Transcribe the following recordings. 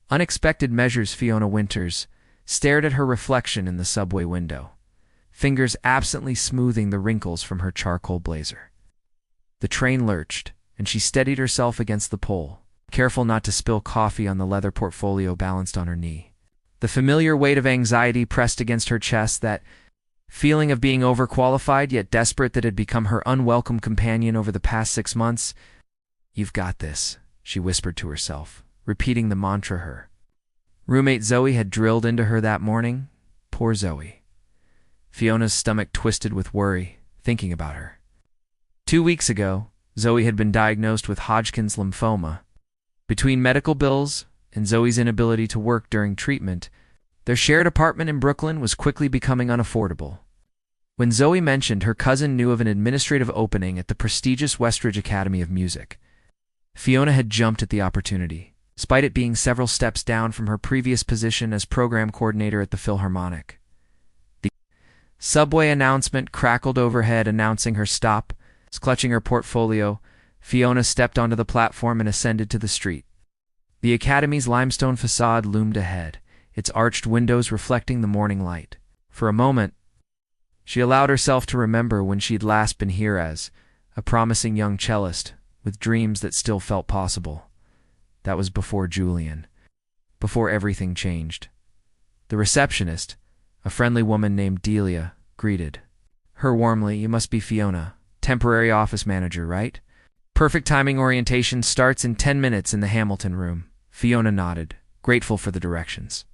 Unexpected measures. Fiona Winters stared at her reflection in the subway window, fingers absently smoothing the wrinkles from her charcoal blazer. The train lurched, and she steadied herself against the pole, careful not to spill coffee on the leather portfolio balanced on her knee. The familiar weight of anxiety pressed against her chest, that feeling of being overqualified yet desperate that had become her unwelcome companion over the past 6 months. "You've got this," she whispered to herself, repeating the mantra her roommate Zoe had drilled into her that morning. Poor Zoe. Fiona's stomach twisted with worry, thinking about her. 2 weeks ago, Zoe had been diagnosed with Hodgkin's lymphoma. Between medical bills and Zoe's inability to work during treatment, their shared apartment in Brooklyn was quickly becoming unaffordable. When Zoe mentioned her cousin knew of an administrative opening at the prestigious Westridge Academy of Music, Fiona had jumped at the opportunity, despite it being several steps down from her previous position as program coordinator at the Philharmonic. The subway announcement crackled overhead, announcing her stop. Clutching her portfolio, Fiona stepped onto the platform and ascended to the street. The Academy's limestone facade loomed ahead, its arched windows reflecting the morning light. For a moment, she allowed herself to remember when she'd last been here as a promising young cellist with dreams that still felt possible. That was before Julian, before everything changed. The receptionist, a friendly woman named Delia, greeted her warmly. "You must be Fiona, temporary office manager, right? Perfect timing. Orientation starts in 10 minutes in the Hamilton room." Fiona nodded, grateful for the directions.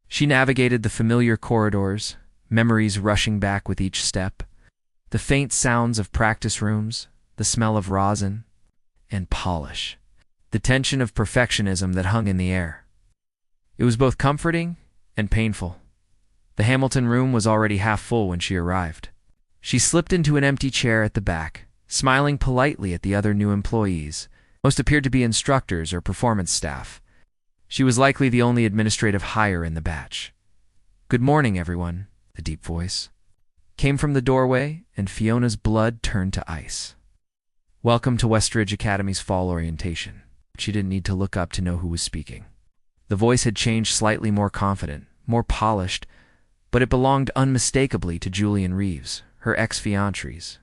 She navigated the familiar corridors, memories rushing back with each step. The faint sounds of practice rooms, the smell of rosin and polish, the tension of perfectionism that hung in the air. It was both comforting and painful. The Hamilton room was already half full when she arrived. She slipped into an empty chair at the back, smiling politely at the other new employees. Most appeared to be instructors or performance staff. She was likely the only administrative hire in the batch. "Good morning, everyone," the deep voice came from the doorway, and Fiona's blood turned to ice. "Welcome to Westridge Academy's fall orientation." She didn't need to look up to know who was speaking. The voice had changed, slightly more confident, more polished, but it belonged unmistakably to Julian Reeves, her ex-fiancé,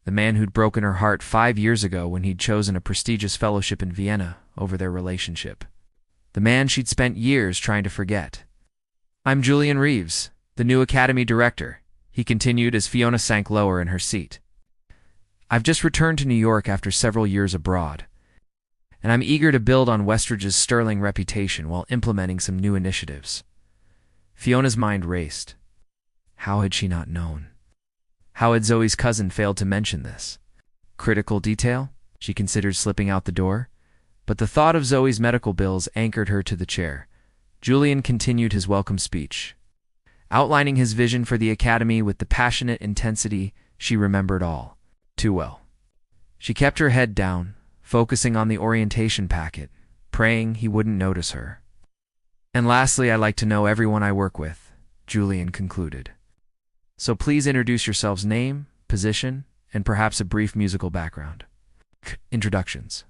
the man who'd broken her heart 5 years ago when he'd chosen a prestigious fellowship in Vienna over their relationship. The man she'd spent years trying to forget. "I'm Julian Reeves, the new Academy director," he continued as Fiona sank lower in her seat. "I've just returned to New York after several years abroad, and I'm eager to build on Westridge's sterling reputation while implementing some new initiatives." Fiona's mind raced. How had she not known? How had Zoe's cousin failed to mention this? Critical detail? She considered slipping out the door, but the thought of Zoe's medical bills anchored her to the chair. Julian continued his welcome speech, outlining his vision for the Academy with the passionate intensity she remembered all too well. She kept her head down, focusing on the orientation packet, praying he wouldn't notice her. "And lastly, I like to know everyone I work with," Julian concluded. "So please introduce yourselves, name, position, and perhaps a brief musical background." Introductions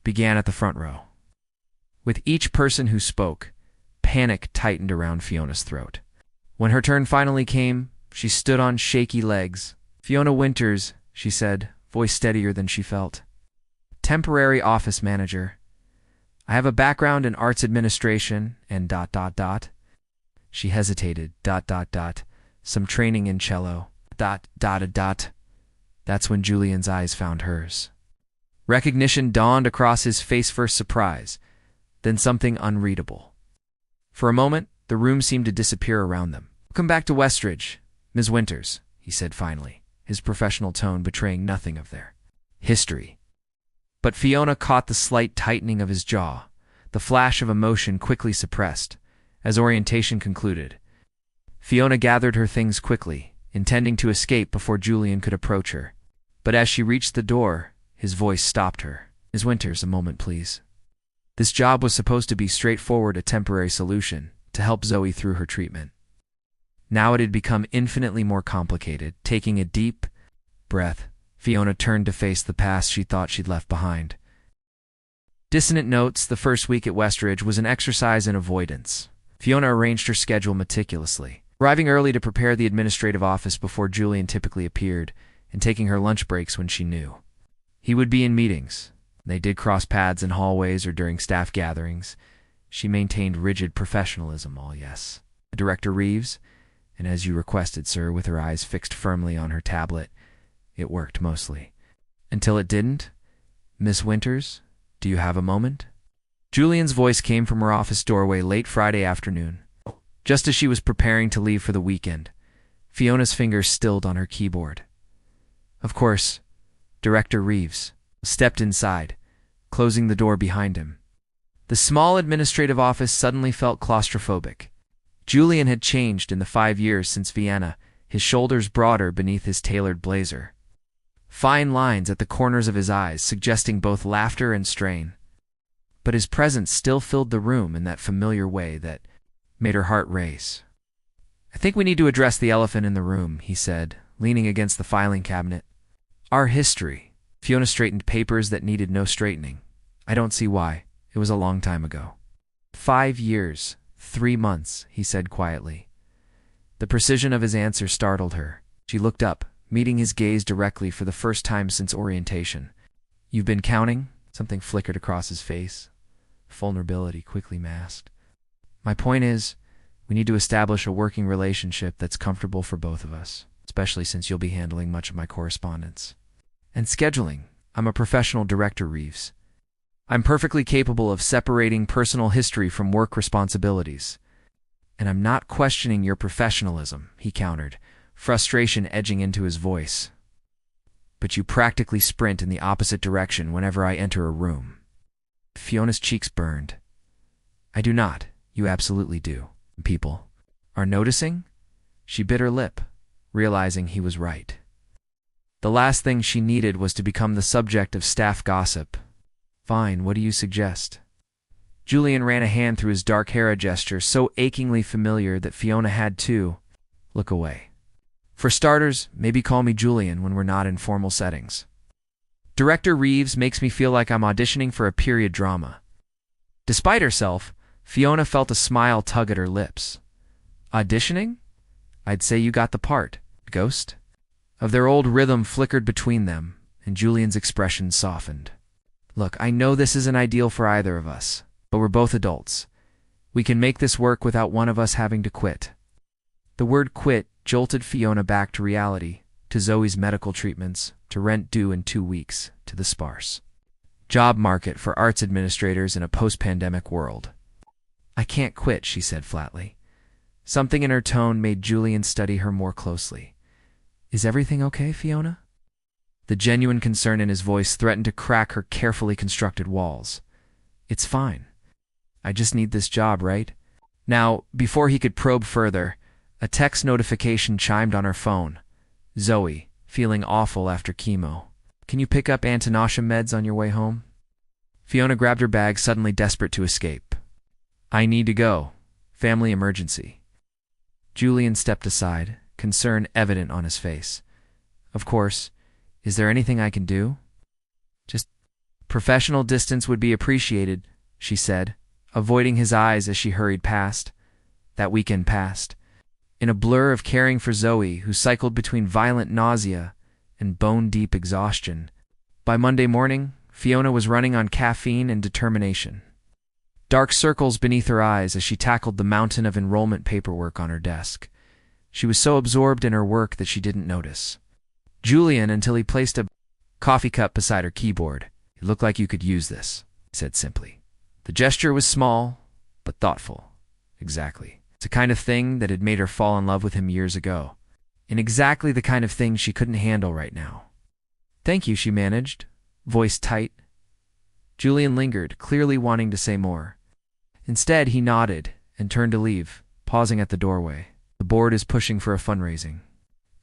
began at the front row. With each person who spoke, panic tightened around Fiona's throat. When her turn finally came, she stood on shaky legs. "Fiona Winters," she said, voice steadier than she felt. "Temporary office manager. I have a background in arts administration and ... She hesitated, ... Some training in cello, ... That's when Julian's eyes found hers. Recognition dawned across his face, first surprise, then something unreadable. For a moment, the room seemed to disappear around them. "Welcome back to Westridge, Ms. Winters," he said finally, his professional tone betraying nothing of their history. But Fiona caught the slight tightening of his jaw, the flash of emotion quickly suppressed. As orientation concluded, Fiona gathered her things quickly, intending to escape before Julian could approach her. But as she reached the door, his voice stopped her. "Ms. Winters, a moment, please." This job was supposed to be straightforward, a temporary solution to help Zoe through her treatment. Now it had become infinitely more complicated. Taking a deep breath, Fiona turned to face the past she thought she'd left behind. Dissonant notes, the first week at Westridge was an exercise in avoidance. Fiona arranged her schedule meticulously, arriving early to prepare the administrative office before Julian typically appeared, and taking her lunch breaks when she knew. He would be in meetings. They did cross paths in hallways or during staff gatherings. She maintained rigid professionalism, all yes. Director Reeves, and as you requested, sir, with her eyes fixed firmly on her tablet. It worked mostly. Until it didn't. Miss Winters, do you have a moment? Julian's voice came from her office doorway late Friday afternoon, just as she was preparing to leave for the weekend. Fiona's fingers stilled on her keyboard. Of course, Director Reeves stepped inside, closing the door behind him. The small administrative office suddenly felt claustrophobic. Julian had changed in the 5 years since Vienna, his shoulders broader beneath his tailored blazer. Fine lines at the corners of his eyes suggesting both laughter and strain. But his presence still filled the room in that familiar way that made her heart race. I think we need to address the elephant in the room, he said, leaning against the filing cabinet. Our history. Fiona straightened papers that needed no straightening. I don't see why. It was a long time ago. 5 years, 3 months, he said quietly. The precision of his answer startled her. She looked up, meeting his gaze directly for the first time since orientation. You've been counting? Something flickered across his face. Vulnerability quickly masked. My point is, we need to establish a working relationship that's comfortable for both of us, especially since you'll be handling much of my correspondence. And scheduling. I'm a professional, Director Reeves. I'm perfectly capable of separating personal history from work responsibilities. And I'm not questioning your professionalism, he countered, frustration edging into his voice. But you practically sprint in the opposite direction whenever I enter a room. Fiona's cheeks burned. I do not. You absolutely do. People are noticing? She bit her lip, realizing he was right. The last thing she needed was to become the subject of staff gossip. Fine, what do you suggest? Julian ran a hand through his dark hair, a gesture so achingly familiar that Fiona had to look away. For starters, maybe call me Julian when we're not in formal settings. Director Reeves makes me feel like I'm auditioning for a period drama. Despite herself, Fiona felt a smile tug at her lips. Auditioning? I'd say you got the part, Ghost. Of their old rhythm flickered between them, and Julian's expression softened. Look, I know this isn't ideal for either of us, but we're both adults. We can make this work without one of us having to quit. The word quit jolted Fiona back to reality, to Zoe's medical treatments, to rent due in 2 weeks, to the sparse job market for arts administrators in a post-pandemic world. I can't quit, she said flatly. Something in her tone made Julian study her more closely. Is everything okay, Fiona? The genuine concern in his voice threatened to crack her carefully constructed walls. It's fine. I just need this job, right? Now, before he could probe further, a text notification chimed on her phone. Zoe, feeling awful after chemo. Can you pick up anti-nausea meds on your way home? Fiona grabbed her bag, suddenly desperate to escape. I need to go. Family emergency. Julian stepped aside, concern evident on his face. Of course. Is there anything I can do? Just professional distance would be appreciated, she said, avoiding his eyes as she hurried past. That weekend passed. In a blur of caring for Zoe, who cycled between violent nausea and bone-deep exhaustion. By Monday morning, Fiona was running on caffeine and determination. Dark circles beneath her eyes as she tackled the mountain of enrollment paperwork on her desk. She was so absorbed in her work that she didn't notice Julian until he placed a coffee cup beside her keyboard. It looked like you could use this, he said simply. The gesture was small, but thoughtful. Exactly. It's the kind of thing that had made her fall in love with him years ago. And exactly the kind of thing she couldn't handle right now. Thank you, she managed, voice tight. Julian lingered, clearly wanting to say more. Instead, he nodded and turned to leave, pausing at the doorway. The board is pushing for a fundraising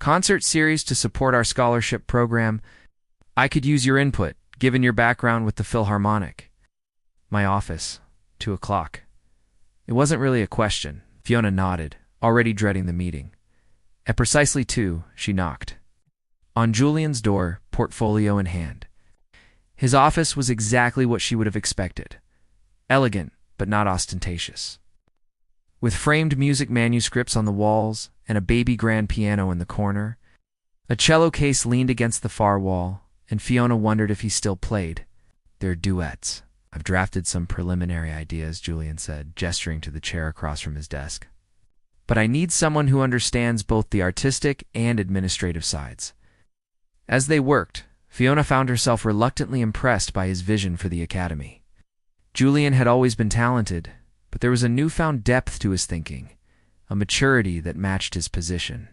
concert series to support our scholarship program. I could use your input, given your background with the Philharmonic. My office, 2 o'clock. It wasn't really a question. Fiona nodded, already dreading the meeting. At precisely 2, she knocked. On Julian's door, portfolio in hand. His office was exactly what she would have expected. Elegant, but not ostentatious. With framed music manuscripts on the walls and a baby grand piano in the corner, a cello case leaned against the far wall, and Fiona wondered if he still played. Their duets. I've drafted some preliminary ideas, Julian said, gesturing to the chair across from his desk. But I need someone who understands both the artistic and administrative sides. As they worked, Fiona found herself reluctantly impressed by his vision for the academy. Julian had always been talented, but there was a newfound depth to his thinking, a maturity that matched his position.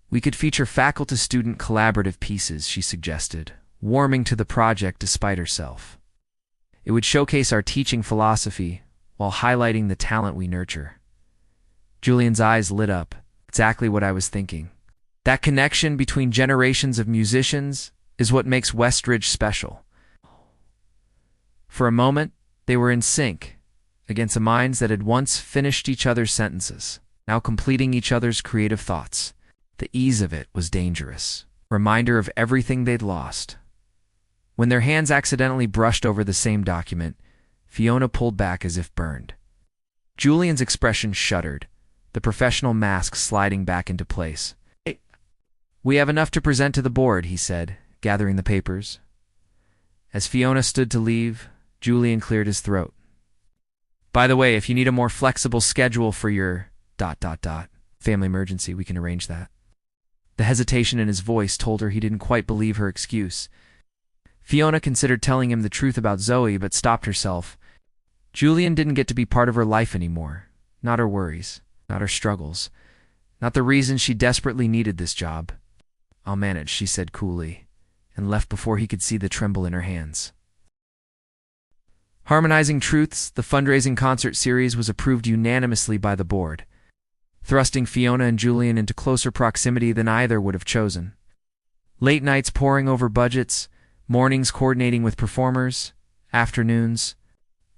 We could feature faculty-student collaborative pieces, she suggested, warming to the project despite herself. It would showcase our teaching philosophy while highlighting the talent we nurture. Julian's eyes lit up. Exactly what I was thinking. That connection between generations of musicians is what makes Westridge special. For a moment, they were in sync, against minds that had once finished each other's sentences, now completing each other's creative thoughts. The ease of it was dangerous, a reminder of everything they'd lost. When their hands accidentally brushed over the same document, Fiona pulled back as if burned. Julian's expression shuddered, the professional mask sliding back into place. We have enough to present to the board, he said, gathering the papers. As Fiona stood to leave, Julian cleared his throat. By the way, if you need a more flexible schedule for your ... family emergency, we can arrange that. The hesitation in his voice told her he didn't quite believe her excuse. Fiona considered telling him the truth about Zoe, but stopped herself. Julian didn't get to be part of her life anymore. Not her worries, not her struggles, not the reason she desperately needed this job. I'll manage, she said coolly, and left before he could see the tremble in her hands. Harmonizing Truths, the fundraising concert series, was approved unanimously by the board, thrusting Fiona and Julian into closer proximity than either would have chosen. Late nights poring over budgets, mornings coordinating with performers, afternoons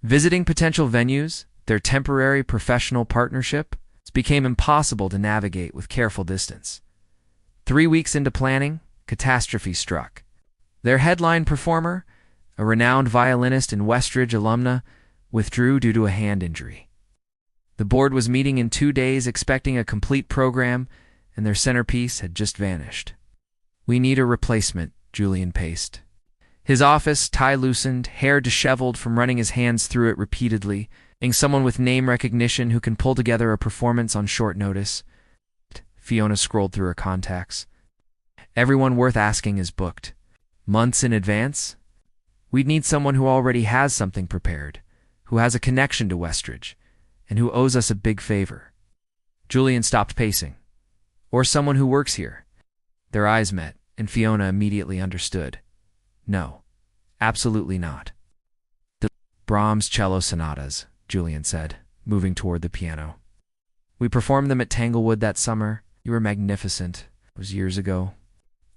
visiting potential venues, their temporary professional partnership became impossible to navigate with careful distance. 3 weeks into planning, catastrophe struck. Their headline performer, a renowned violinist and Westridge alumna, withdrew due to a hand injury. The board was meeting in 2 days expecting a complete program, and their centerpiece had just vanished. We need a replacement, Julian paced. His office, tie loosened, hair disheveled from running his hands through it repeatedly, being someone with name recognition who can pull together a performance on short notice. Fiona scrolled through her contacts. Everyone worth asking is booked. Months in advance? We'd need someone who already has something prepared, who has a connection to Westridge, and who owes us a big favor. Julian stopped pacing. Or someone who works here. Their eyes met, and Fiona immediately understood. No, absolutely not. The Brahms cello sonatas, Julian said, moving toward the piano. We performed them at Tanglewood that summer. You were magnificent. It was years ago.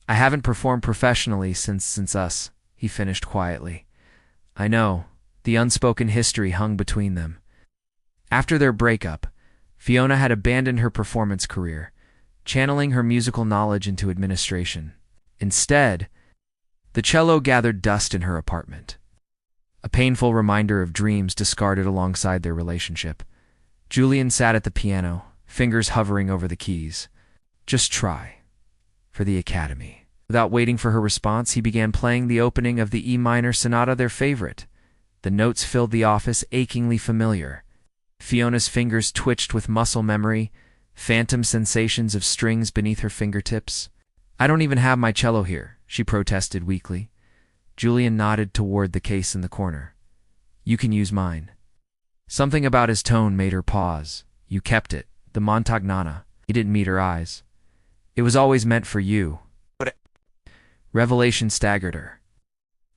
I haven't performed professionally since us, he finished quietly. I know, the unspoken history hung between them. After their breakup, Fiona had abandoned her performance career, channeling her musical knowledge into administration. Instead, the cello gathered dust in her apartment, a painful reminder of dreams discarded alongside their relationship. Julian sat at the piano, fingers hovering over the keys. Just try. For the academy. Without waiting for her response, he began playing the opening of the E minor sonata, their favorite. The notes filled the office, achingly familiar. Fiona's fingers twitched with muscle memory, phantom sensations of strings beneath her fingertips. I don't even have my cello here, she protested weakly. Julian nodded toward the case in the corner. You can use mine. Something about his tone made her pause. You kept it, the Montagnana. He didn't meet her eyes. It was always meant for you. Revelation staggered her.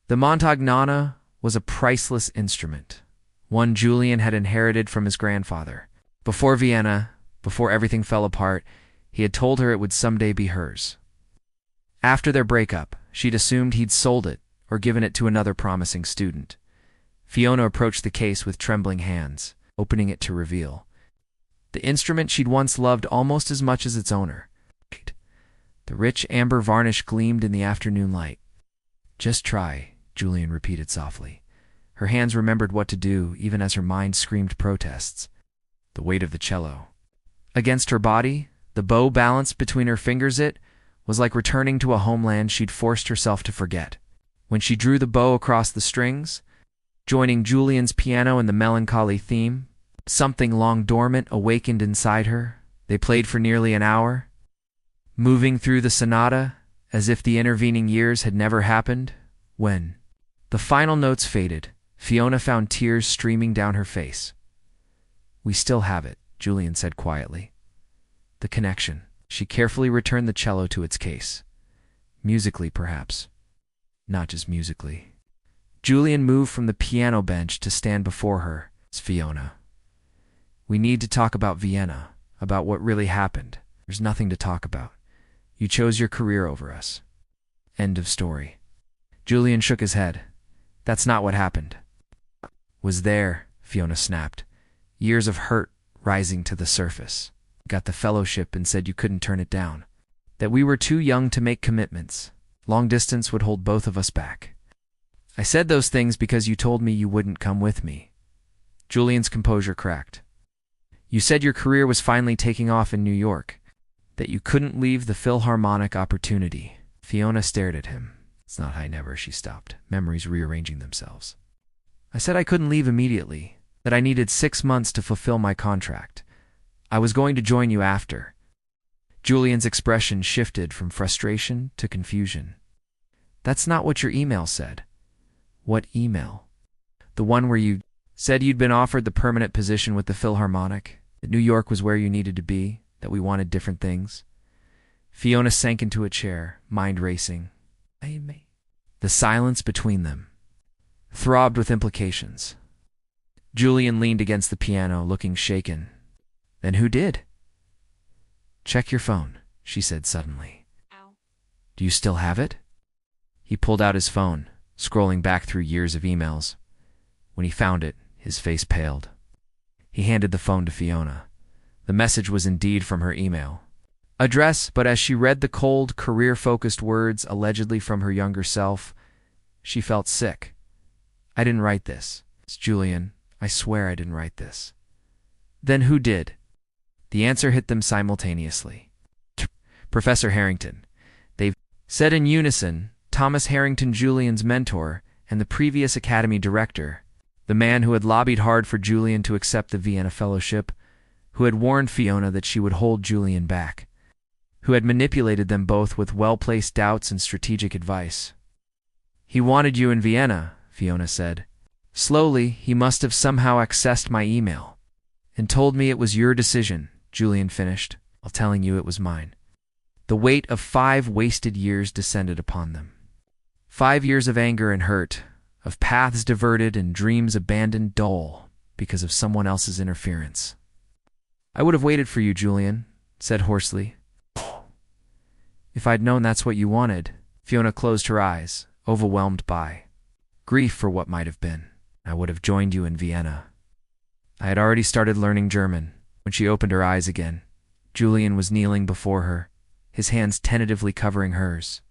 The Montagnana was a priceless instrument, one Julian had inherited from his grandfather. Before Vienna, before everything fell apart, he had told her it would someday be hers. After their breakup, she'd assumed he'd sold it or given it to another promising student. Fiona approached the case with trembling hands, opening it to reveal the instrument she'd once loved almost as much as its owner. The rich amber varnish gleamed in the afternoon light. Just try, Julian repeated softly. Her hands remembered what to do, even as her mind screamed protests. The weight of the cello against her body, the bow balanced between her fingers, it was like returning to a homeland she'd forced herself to forget. When she drew the bow across the strings, joining Julian's piano in the melancholy theme, something long dormant awakened inside her. They played for nearly an hour, moving through the sonata as if the intervening years had never happened. When the final notes faded, Fiona found tears streaming down her face. "We still have it," Julian said quietly. "The connection." She carefully returned the cello to its case. Musically, perhaps. Not just musically. Julian moved from the piano bench to stand before her. "It's Fiona. We need to talk about Vienna, about what really happened. There's nothing to talk about. You chose your career over us. End of story." Julian shook his head. "That's not what happened." "Was there," Fiona snapped. "Years of hurt rising to the surface. Got the fellowship and said you couldn't turn it down. That we were too young to make commitments. Long distance would hold both of us back. I said those things because you told me you wouldn't come with me." Julian's composure cracked. "You said your career was finally taking off in New York. That you couldn't leave the Philharmonic opportunity." Fiona stared at him. "It's not I never," she stopped, memories rearranging themselves. "I said I couldn't leave immediately. That I needed 6 months to fulfill my contract. I was going to join you after." Julian's expression shifted from frustration to confusion. "That's not what your email said." "What email?" "The one where you said you'd been offered the permanent position with the Philharmonic, that New York was where you needed to be, that we wanted different things." Fiona sank into a chair, mind racing. The silence between them throbbed with implications. Julian leaned against the piano, looking shaken. "Then who did?" "Check your phone," she said suddenly. Ow. "Do you still have it?" He pulled out his phone, scrolling back through years of emails. When he found it, his face paled. He handed the phone to Fiona. The message was indeed from her email address, but as she read the cold, career-focused words allegedly from her younger self, she felt sick. "I didn't write this. It's Julian. I swear I didn't write this." "Then who did?" The answer hit them simultaneously. "Professor Harrington." They said in unison. Thomas Harrington, Julian's mentor, and the previous academy director, the man who had lobbied hard for Julian to accept the Vienna Fellowship, who had warned Fiona that she would hold Julian back, who had manipulated them both with well-placed doubts and strategic advice. "He wanted you in Vienna," Fiona said. "Slowly, he must have somehow accessed my email and told me it was your decision," Julian finished, while telling you it was mine. The weight of 5 wasted years descended upon them. 5 years of anger and hurt, of paths diverted and dreams abandoned dull because of someone else's interference. "I would have waited for you," Julian said hoarsely. "If I'd known that's what you wanted." Fiona closed her eyes, overwhelmed by grief for what might have been. "I would have joined you in Vienna." I had already started learning German. When she opened her eyes again, Julian was kneeling before her, his hands tentatively covering hers.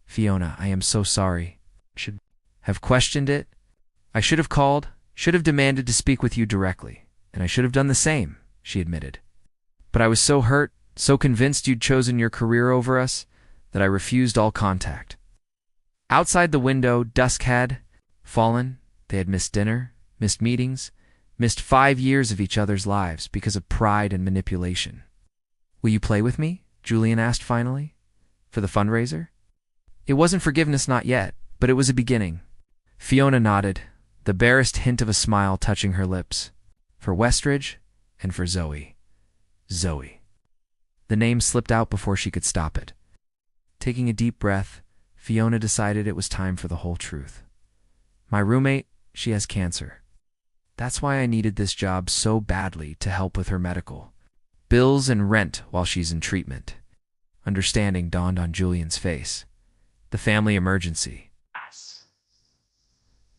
"Fiona, I am so sorry. Should have questioned it. I should have called, should have demanded to speak with you directly, and I should have done the same," she admitted. "But I was so hurt, so convinced you'd chosen your career over us, that I refused all contact." Outside the window, dusk had fallen. They had missed dinner, missed meetings, missed 5 years of each other's lives because of pride and manipulation. "Will you play with me?" Julian asked finally. "For the fundraiser?" It wasn't forgiveness, not yet, but it was a beginning. Fiona nodded, the barest hint of a smile touching her lips. "For Westridge and for Zoe." Zoe. The name slipped out before she could stop it. Taking a deep breath, Fiona decided it was time for the whole truth. "My roommate, she has cancer. That's why I needed this job so badly, to help with her medical bills and rent while she's in treatment." Understanding dawned on Julian's face. "The family emergency."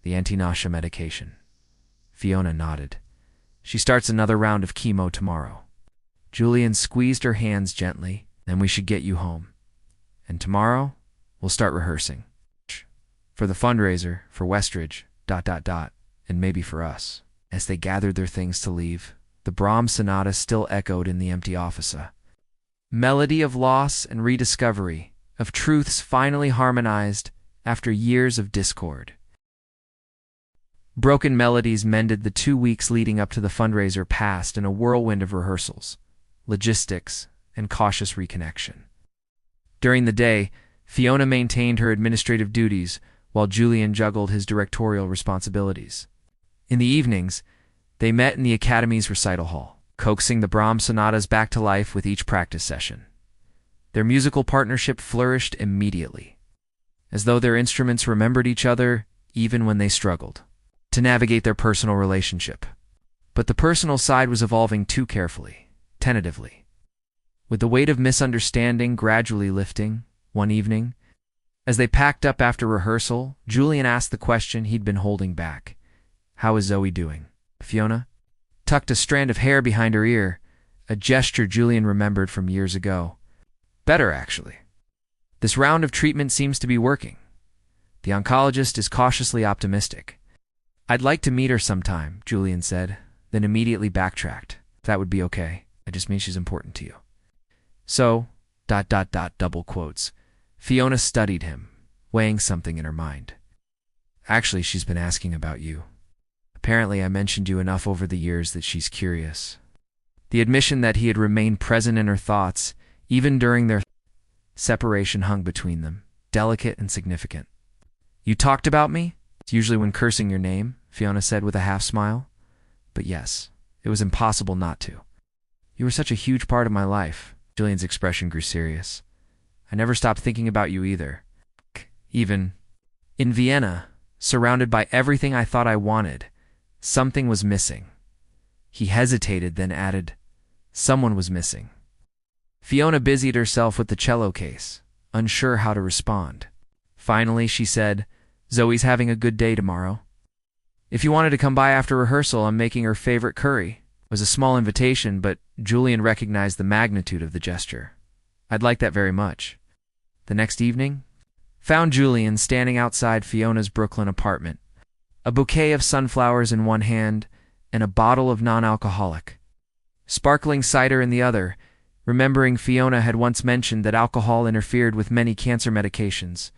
"The anti-nausea medication." Fiona nodded. "She starts another round of chemo tomorrow." Julian squeezed her hands gently. "Then we should get you home. And tomorrow, we'll start rehearsing." For the fundraiser, for Westridge, and maybe for us. As they gathered their things to leave, the Brahms sonata still echoed in the empty office. A melody of loss and rediscovery, of truths finally harmonized after years of discord. Broken melodies mended the 2 weeks leading up to the fundraiser passed in a whirlwind of rehearsals, logistics, and cautious reconnection. During the day, Fiona maintained her administrative duties while Julian juggled his directorial responsibilities. In the evenings, they met in the Academy's recital hall, coaxing the Brahms sonatas back to life with each practice session. Their musical partnership flourished immediately, as though their instruments remembered each other even when they struggled to navigate their personal relationship. But the personal side was evolving too carefully, tentatively. With the weight of misunderstanding gradually lifting, one evening, as they packed up after rehearsal, Julian asked the question he'd been holding back. "How is Zoe doing?" Fiona tucked a strand of hair behind her ear, a gesture Julian remembered from years ago. "Better, actually. This round of treatment seems to be working. The oncologist is cautiously optimistic." "I'd like to meet her sometime," Julian said, then immediately backtracked. "That would be okay. I just mean she's important to you." So, double quotes. Fiona studied him, weighing something in her mind. "Actually, she's been asking about you. Apparently, I mentioned you enough over the years that she's curious." The admission that he had remained present in her thoughts, even during their separation, hung between them, delicate and significant. "You talked about me? It's usually when cursing your name," Fiona said with a half-smile. "But yes, it was impossible not to. You were such a huge part of my life." Julian's expression grew serious. "I never stopped thinking about you either. Even in Vienna, surrounded by everything I thought I wanted, something was missing." He hesitated, then added, "Someone was missing." Fiona busied herself with the cello case, unsure how to respond. Finally, she said, "Zoe's having a good day tomorrow. If you wanted to come by after rehearsal, I'm making her favorite curry." It was a small invitation, but Julian recognized the magnitude of the gesture. "I'd like that very much." The next evening found Julian standing outside Fiona's Brooklyn apartment, a bouquet of sunflowers in one hand and a bottle of non-alcoholic sparkling cider in the other, remembering Fiona had once mentioned that alcohol interfered with many cancer medications.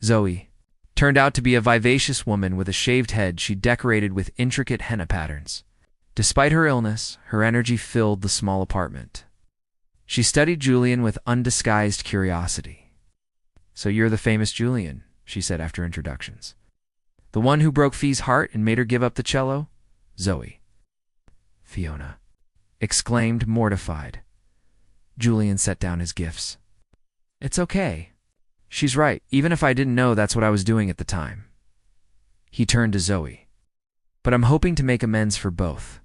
Zoe turned out to be a vivacious woman with a shaved head she decorated with intricate henna patterns. Despite her illness, her energy filled the small apartment. She studied Julian with undisguised curiosity. "So you're the famous Julian," she said after introductions. "The one who broke Fee's heart and made her give up the cello?" "Zoe," Fiona exclaimed, mortified. Julian set down his gifts. "It's okay. She's right, even if I didn't know that's what I was doing at the time." He turned to Zoe. "But I'm hoping to make amends for both."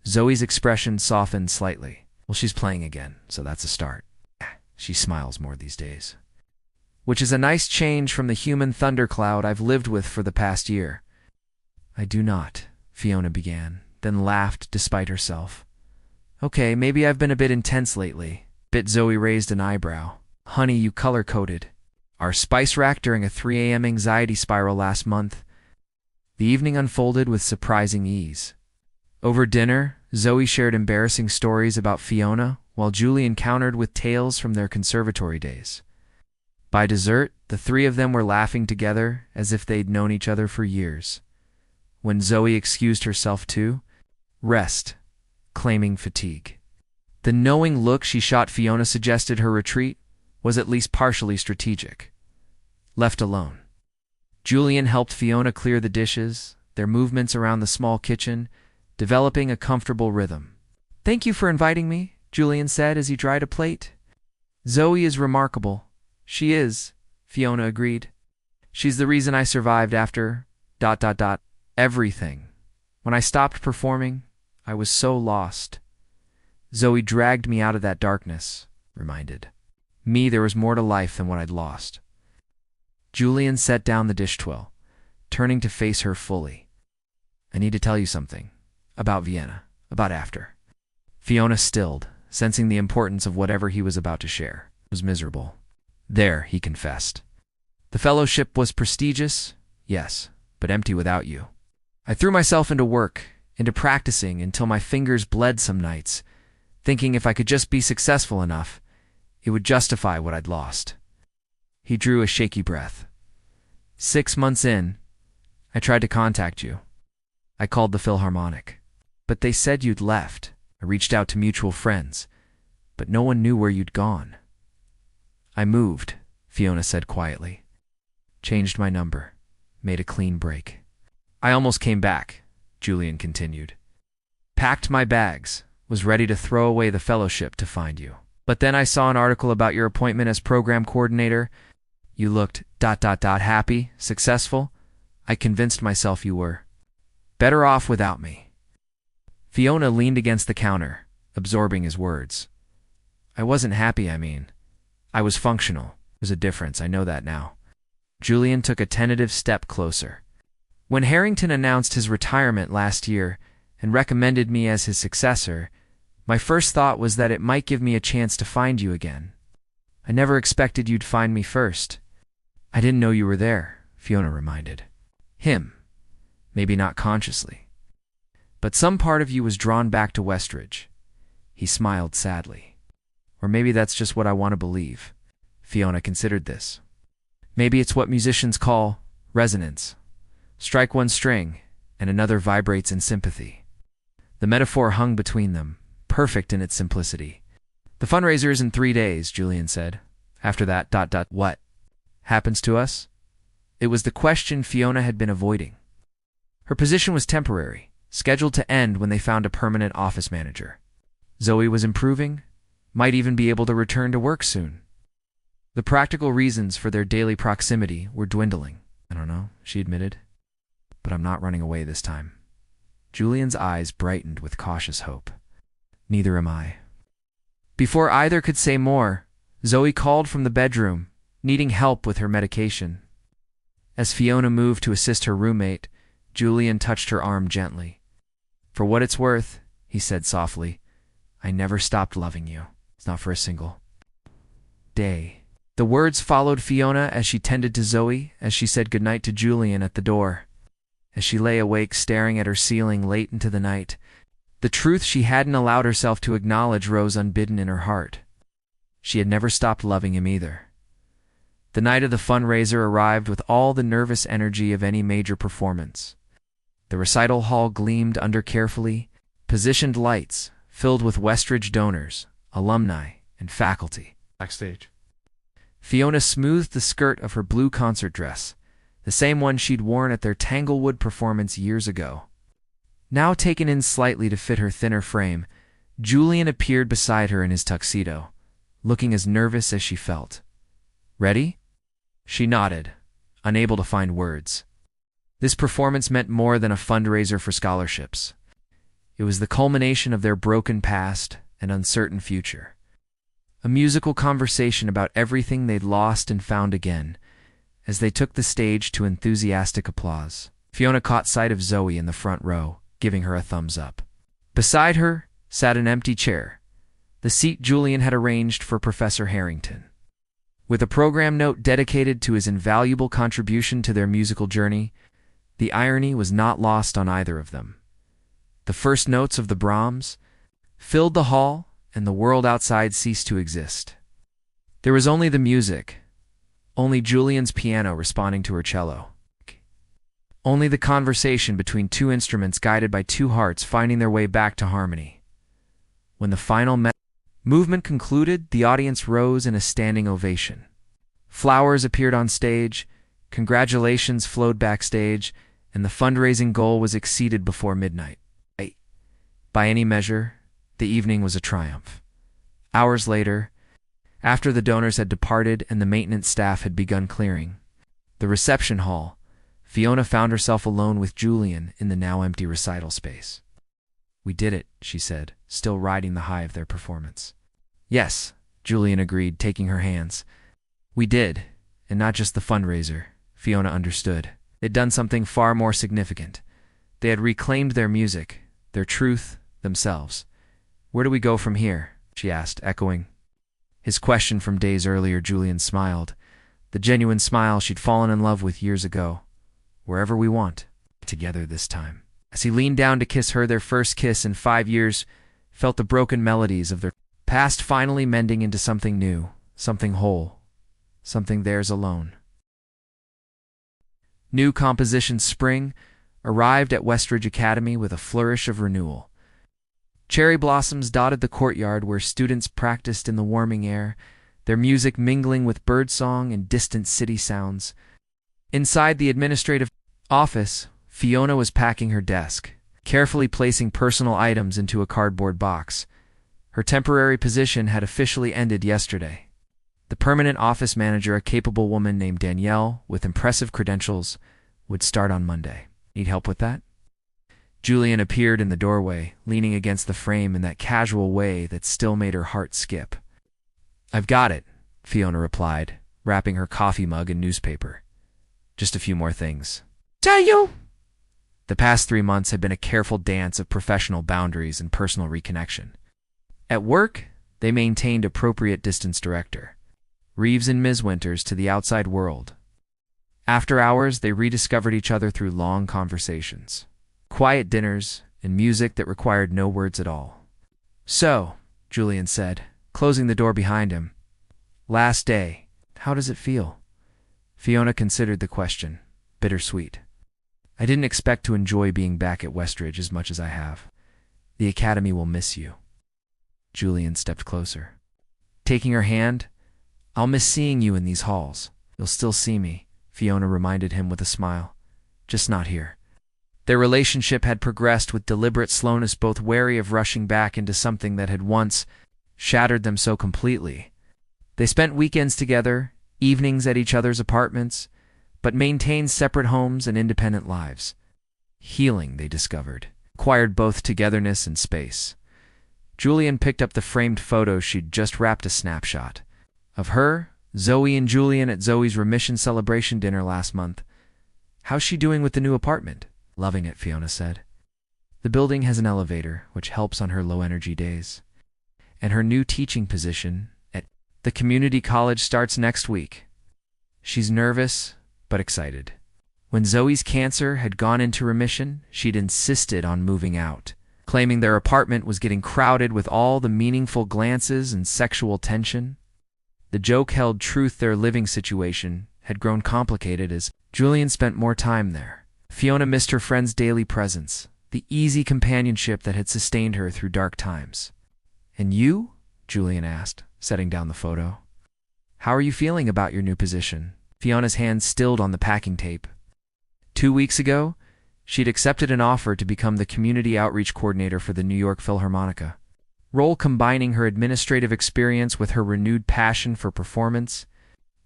Zoe's expression softened slightly. "Well, she's playing again, so that's a start. She smiles more these days. Which is a nice change from the human thundercloud I've lived with for the past year." "I do not," Fiona began, then laughed despite herself. "Okay, maybe I've been a bit intense lately." Zoe raised an eyebrow. "Honey, you color-coded our spice rack during a 3 a.m. anxiety spiral last month." The evening unfolded with surprising ease. Over dinner, Zoe shared embarrassing stories about Fiona, while Julian countered with tales from their conservatory days. By dessert, the three of them were laughing together as if they'd known each other for years. When Zoe excused herself to rest, claiming fatigue, the knowing look she shot Fiona suggested her retreat was at least partially strategic. Left alone, Julian helped Fiona clear the dishes, their movements around the small kitchen developing a comfortable rhythm. "Thank you for inviting me," Julian said as he dried a plate. "Zoe is remarkable." "She is," Fiona agreed. "She's the reason I survived after ... everything. When I stopped performing, I was so lost. Zoe dragged me out of that darkness," reminded me there was more to life than what I'd lost. Julian set down the dish towel, turning to face her fully. "I need to tell you something. About Vienna. About after." Fiona stilled, sensing the importance of whatever he was about to share. It was miserable. "There," he confessed. The fellowship was prestigious, yes, but empty without you. I threw myself into work, into practicing until my fingers bled some nights, thinking if I could just be successful enough, it would justify what I'd lost. He drew a shaky breath. 6 months in, I tried to contact you. I called the Philharmonic, but they said you'd left. I reached out to mutual friends, but no one knew where you'd gone. I moved, Fiona said quietly. Changed my number, made a clean break. I almost came back, Julian continued. Packed my bags, was ready to throw away the fellowship to find you. But then I saw an article about your appointment as program coordinator. You looked ... happy, successful. I convinced myself you were. Better off without me. Fiona leaned against the counter, absorbing his words. I wasn't happy, I mean. I was functional. There's a difference, I know that now. Julian took a tentative step closer. When Harrington announced his retirement last year and recommended me as his successor, my first thought was that it might give me a chance to find you again. I never expected you'd find me first. I didn't know you were there, Fiona reminded. Him. Maybe not consciously. But some part of you was drawn back to Westridge. He smiled sadly. Or maybe that's just what I want to believe. Fiona considered this. Maybe it's what musicians call resonance. Strike one string, and another vibrates in sympathy. The metaphor hung between them, perfect in its simplicity. The fundraiser is in 3 days, Julian said. After that, what happens to us? It was the question Fiona had been avoiding. Her position was temporary, scheduled to end when they found a permanent office manager. Zoe was improving, might even be able to return to work soon. The practical reasons for their daily proximity were dwindling. I don't know, she admitted. But I'm not running away this time. Julian's eyes brightened with cautious hope. Neither am I. Before either could say more, Zoe called from the bedroom, needing help with her medication. As Fiona moved to assist her roommate, Julian touched her arm gently. For what it's worth, he said softly, I never stopped loving you. It's not for a single day. The words followed Fiona as she tended to Zoe as she said goodnight to Julian at the door. As she lay awake staring at her ceiling late into the night, the truth she hadn't allowed herself to acknowledge rose unbidden in her heart. She had never stopped loving him either. The night of the fundraiser arrived with all the nervous energy of any major performance. The recital hall gleamed under carefully positioned lights filled with Westridge donors, alumni, and faculty. Backstage, Fiona smoothed the skirt of her blue concert dress, the same one she'd worn at their Tanglewood performance years ago. Now taken in slightly to fit her thinner frame, Julian appeared beside her in his tuxedo, looking as nervous as she felt. Ready? She nodded, unable to find words. This performance meant more than a fundraiser for scholarships. It was the culmination of their broken past and uncertain future. A musical conversation about everything they'd lost and found again, as they took the stage to enthusiastic applause. Fiona caught sight of Zoe in the front row, giving her a thumbs up. Beside her sat an empty chair, the seat Julian had arranged for Professor Harrington. With a program note dedicated to his invaluable contribution to their musical journey, the irony was not lost on either of them. The first notes of the Brahms filled the hall, and the world outside ceased to exist. There was only the music, only Julian's piano responding to her cello. Only the conversation between two instruments guided by two hearts finding their way back to harmony. When the final movement concluded, the audience rose in a standing ovation. Flowers appeared on stage, congratulations flowed backstage, and the fundraising goal was exceeded before midnight. By any measure, the evening was a triumph. Hours later, after the donors had departed and the maintenance staff had begun clearing the reception hall, Fiona found herself alone with Julian in the now empty recital space. We did it, she said, still riding the high of their performance. Yes, Julian agreed, taking her hands. We did, and not just the fundraiser, Fiona understood. They'd done something far more significant. They had reclaimed their music, their truth, themselves. Where do we go from here? She asked, echoing his question from days earlier. Julian smiled. the genuine smile she'd fallen in love with years ago. Wherever we want, together this time. As he leaned down to kiss her, their first kiss in 5 years, felt the broken melodies of their past finally mending into something new, something whole, something theirs alone. New composition Spring arrived at Westridge Academy with a flourish of renewal. Cherry blossoms dotted the courtyard where students practiced in the warming air, their music mingling with birdsong and distant city sounds. Inside the administrative office, Fiona was packing her desk, carefully placing personal items into a cardboard box. Her temporary position had officially ended yesterday. The permanent office manager, a capable woman named Danielle with impressive credentials, would start on Monday. Need help with that? Julian appeared in the doorway, leaning against the frame in that casual way that still made her heart skip. "I've got it," Fiona replied, wrapping her coffee mug in newspaper. "Just a few more things." "Tell you!" The past 3 months had been a careful dance of professional boundaries and personal reconnection. At work, they maintained appropriate distance director, Reeves and Ms. Winters, to the outside world. After hours, they rediscovered each other through long conversations, quiet dinners, and music that required no words at all. "So," Julian said, closing the door behind him, "last day, how does it feel?" Fiona considered the question, bittersweet. "I didn't expect to enjoy being back at Westridge as much as I have. The academy will miss you." Julian stepped closer. Taking her hand, "I'll miss seeing you in these halls. You'll still see me," Fiona reminded him with a smile. "Just not here." Their relationship had progressed with deliberate slowness, both wary of rushing back into something that had once shattered them so completely. They spent weekends together, evenings at each other's apartments, but maintained separate homes and independent lives. Healing, they discovered, required both togetherness and space. Julian picked up the framed photo she'd just wrapped a snapshot of her, Zoe, and Julian at Zoe's remission celebration dinner last month. "How's she doing with the new apartment?" "Loving it," Fiona said. "The building has an elevator, which helps on her low-energy days. And her new teaching position at the community college starts next week." She's nervous, but excited. When Zoe's cancer had gone into remission, she'd insisted on moving out, claiming their apartment was getting crowded with all the meaningful glances and sexual tension. The joke held truth. Their living situation had grown complicated as Julian spent more time there. Fiona missed her friend's daily presence, the easy companionship that had sustained her through dark times. "And you?" Julian asked, setting down the photo. "How are you feeling about your new position?" Fiona's hand stilled on the packing tape. 2 weeks ago, she'd accepted an offer to become the community outreach coordinator for the New York Philharmonica, role combining her administrative experience with her renewed passion for performance.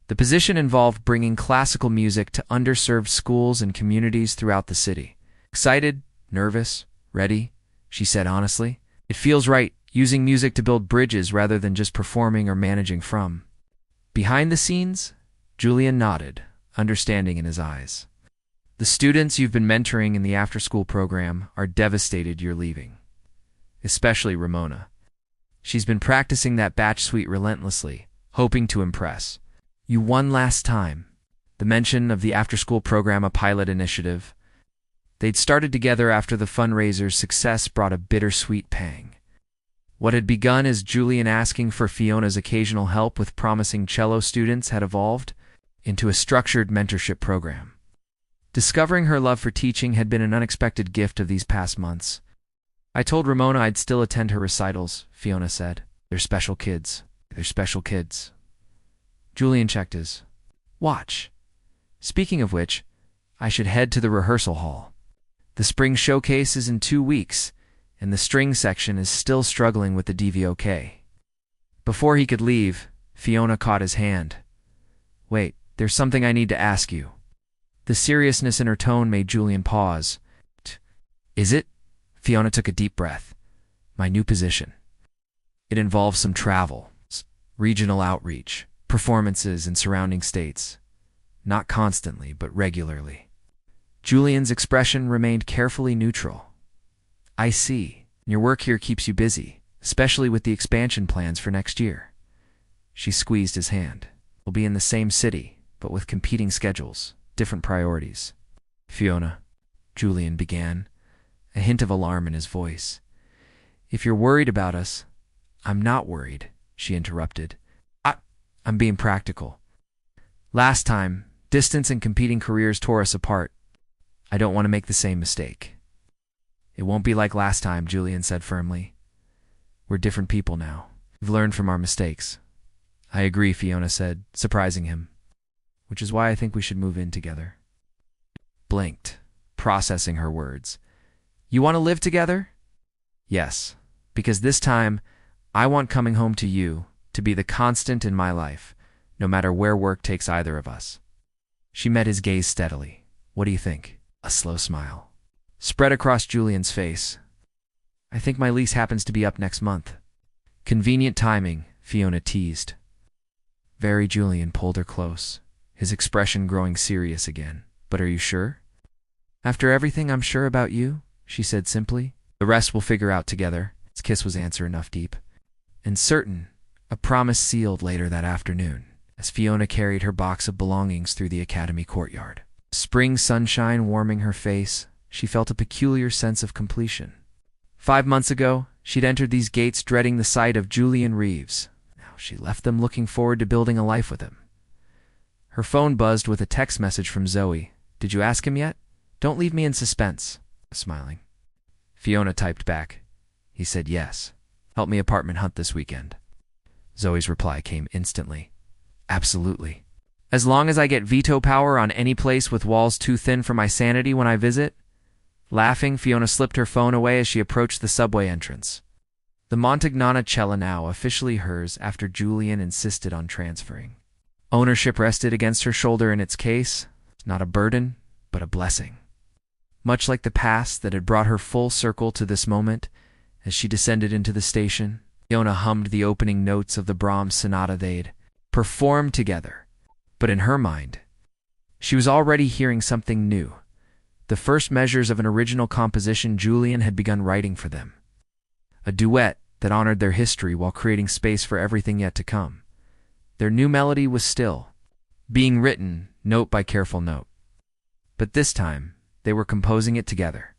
The position involved bringing classical music to underserved schools and communities throughout the city. "Excited, nervous, ready," she said honestly. "It feels right, using music to build bridges rather than just performing or managing from." Behind the scenes, Julian nodded, understanding in his eyes. "The students you've been mentoring in the after-school program are devastated you're leaving. Especially Ramona. She's been practicing that batch suite relentlessly, hoping to impress you one last time." The mention of the after-school program, a pilot initiative they'd started together after the fundraiser's success, brought a bittersweet pang. What had begun as Julian asking for Fiona's occasional help with promising cello students had evolved into a structured mentorship program. Discovering her love for teaching had been an unexpected gift of these past months. "I told Ramona I'd still attend her recitals," Fiona said. "They're special kids. They're special kids." Julian checked his watch. "Speaking of which, I should head to the rehearsal hall. The spring showcase is in 2 weeks, and the string section is still struggling with the DVOK." Before he could leave, Fiona caught his hand. "Wait, there's something I need to ask you." The seriousness in her tone made Julian pause. "Is it?" Fiona took a deep breath. "My new position. It involves some travel, regional outreach, performances in surrounding states. Not constantly, but regularly." Julian's expression remained carefully neutral. "I see. Your work here keeps you busy, especially with the expansion plans for next year." She squeezed his hand. "We'll be in the same city, but with competing schedules, different priorities. Fiona, Julian began, a hint of alarm in his voice. If you're worried about us, I'm not worried, she interrupted. I'm being practical. Last time, distance and competing careers tore us apart. I don't want to make the same mistake. It won't be like last time, Julian said firmly. We're different people now. We've learned from our mistakes. I agree, Fiona said, surprising him. Which is why I think we should move in together. Blinked, processing her words. You want to live together? Yes, because this time, I want coming home to you to be the constant in my life, no matter where work takes either of us. She met his gaze steadily. What do you think? A slow smile spread across Julian's face. I think my lease happens to be up next month. Convenient timing, Fiona teased. Very. Julian pulled her close, his expression growing serious again. But are you sure? After everything I'm sure about you, she said simply. The rest we'll figure out together. His kiss was answer enough deep. And certain, a promise sealed later that afternoon, as Fiona carried her box of belongings through the academy courtyard. Spring sunshine warming her face, she felt a peculiar sense of completion. 5 months ago, she'd entered these gates dreading the sight of Julian Reeves. Now she left them looking forward to building a life with him. Her phone buzzed with a text message from Zoe. Did you ask him yet? Don't leave me in suspense. Smiling. Fiona typed back. He said yes. Help me apartment hunt this weekend. Zoe's reply came instantly. Absolutely. As long as I get veto power on any place with walls too thin for my sanity when I visit. Laughing, Fiona slipped her phone away as she approached the subway entrance. The Montagnana Cella now officially hers after Julian insisted on transferring. Ownership rested against her shoulder in its case, not a burden, but a blessing. Much like the past that had brought her full circle to this moment, as she descended into the station, Fiona hummed the opening notes of the Brahms sonata they'd performed together. But in her mind, she was already hearing something new. The first measures of an original composition Julian had begun writing for them. A duet that honored their history while creating space for everything yet to come. Their new melody was still being written, note by careful note. But this time, they were composing it together.